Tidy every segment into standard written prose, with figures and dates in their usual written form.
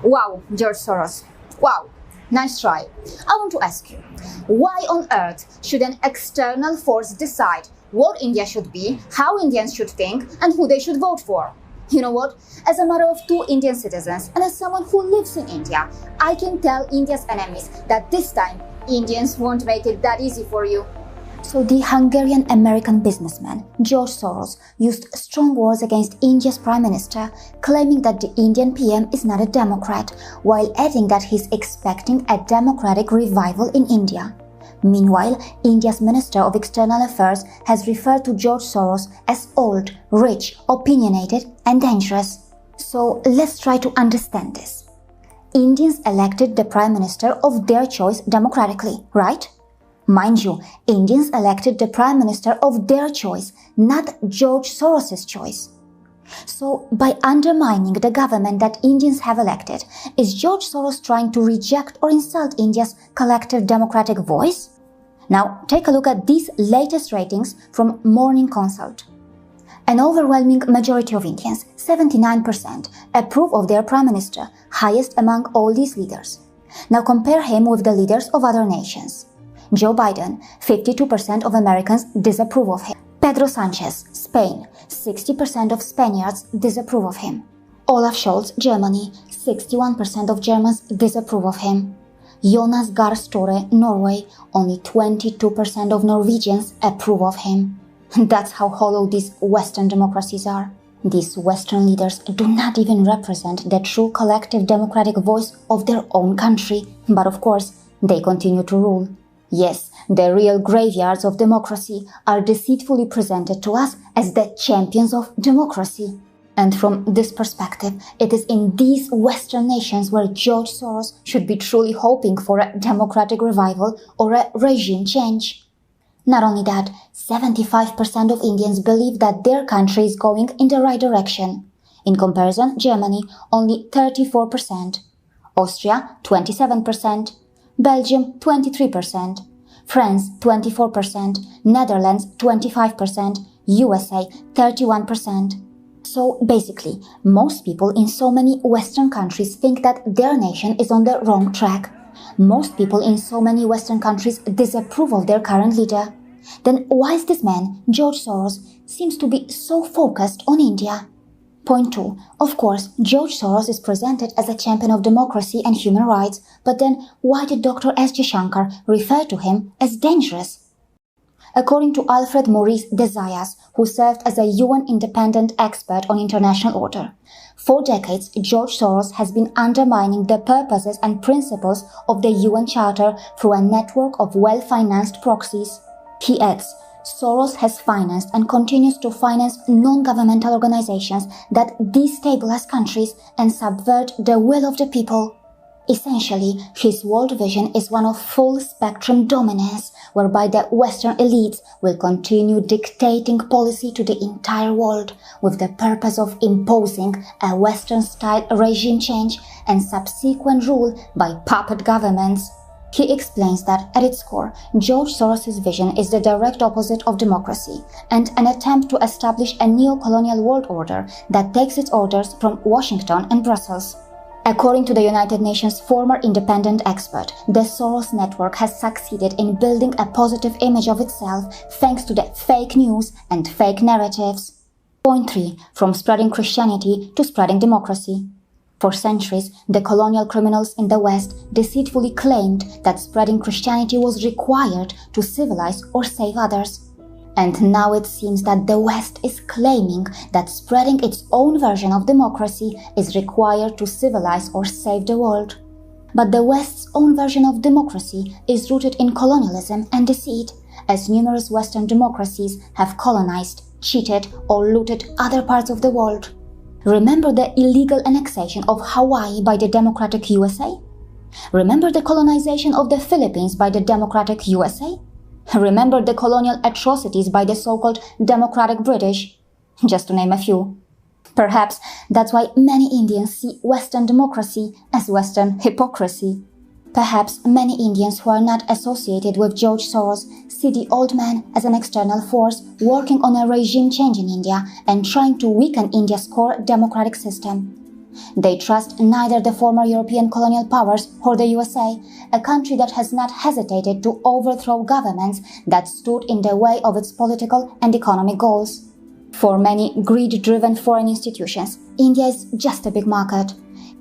Wow, George Soros. Wow, nice try. I want to ask you, why on earth should an external force decide what India should be, how Indians should think, and who they should vote for? You know what? As a mother of two Indian citizens and as someone who lives in India, I can tell India's enemies that this time Indians won't make it that easy for you. So the Hungarian-American businessman George Soros used strong words against India's Prime Minister, claiming that the Indian PM is not a Democrat, while adding that he's expecting a democratic revival in India. Meanwhile, India's Minister of External Affairs has referred to George Soros as old, rich, opinionated and dangerous. So let's try to understand this. Indians elected the Prime Minister of their choice democratically, right? Mind you, Indians elected the Prime Minister of their choice, not George Soros' choice. So, by undermining the government that Indians have elected, is George Soros trying to reject or insult India's collective democratic voice? Now, take a look at these latest ratings from Morning Consult. An overwhelming majority of Indians, 79%, approve of their Prime Minister, highest among all these leaders. Now compare him with the leaders of other nations. Joe Biden, 52% of Americans disapprove of him. Pedro Sanchez, Spain, 60% of Spaniards disapprove of him. Olaf Scholz, Germany, 61% of Germans disapprove of him. Jonas Gahr Støre, Norway, only 22% of Norwegians approve of him. That's how hollow these Western democracies are. These Western leaders do not even represent the true collective democratic voice of their own country, but of course, they continue to rule. Yes, the real graveyards of democracy are deceitfully presented to us as the champions of democracy. And from this perspective, it is in these Western nations where George Soros should be truly hoping for a democratic revival or a regime change. Not only that, 75% of Indians believe that their country is going in the right direction. In comparison, Germany, only 34%. Austria, 27%. Belgium, 23%. France, 24%. Netherlands, 25%. USA, 31%. So basically, most people in so many Western countries think that their nation is on the wrong track. Most people in so many Western countries disapprove of their current leader. Then why is this man, George Soros, seems to be so focused on India? Point 2. Of course, George Soros is presented as a champion of democracy and human rights, but then why did Dr. Jaishankar refer to him as dangerous? According to Alfred Maurice Desayas, who served as a UN independent expert on international order, for decades George Soros has been undermining the purposes and principles of the UN Charter through a network of well-financed proxies. He adds, Soros has financed and continues to finance non-governmental organizations that destabilize countries and subvert the will of the people. Essentially, his world vision is one of full-spectrum dominance, whereby the Western elites will continue dictating policy to the entire world with the purpose of imposing a Western-style regime change and subsequent rule by puppet governments. He explains that, at its core, George Soros' vision is the direct opposite of democracy and an attempt to establish a neo-colonial world order that takes its orders from Washington and Brussels. According to the United Nations former independent expert, the Soros network has succeeded in building a positive image of itself thanks to the fake news and fake narratives. Point 3. From spreading Christianity to spreading democracy. For centuries, the colonial criminals in the West deceitfully claimed that spreading Christianity was required to civilize or save others. And now it seems that the West is claiming that spreading its own version of democracy is required to civilize or save the world. But the West's own version of democracy is rooted in colonialism and deceit, as numerous Western democracies have colonized, cheated, or looted other parts of the world. Remember the illegal annexation of Hawaii by the democratic USA? Remember the colonization of the Philippines by the democratic USA? Remember the colonial atrocities by the so-called democratic British? Just to name a few. Perhaps that's why many Indians see Western democracy as Western hypocrisy. Perhaps many Indians who are not associated with George Soros see the old man as an external force working on a regime change in India and trying to weaken India's core democratic system. They trust neither the former European colonial powers or the USA, a country that has not hesitated to overthrow governments that stood in the way of its political and economic goals. For many greed-driven foreign institutions, India is just a big market.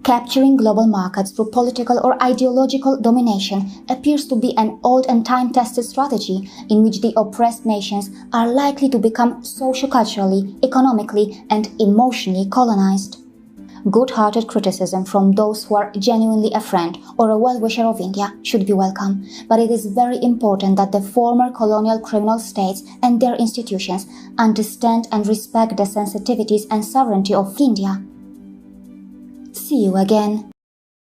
Capturing global markets through political or ideological domination appears to be an old and time-tested strategy in which the oppressed nations are likely to become socio-culturally, economically, and emotionally colonized. Good-hearted criticism from those who are genuinely a friend or a well-wisher of India should be welcome, but it is very important that the former colonial criminal states and their institutions understand and respect the sensitivities and sovereignty of India. See you again.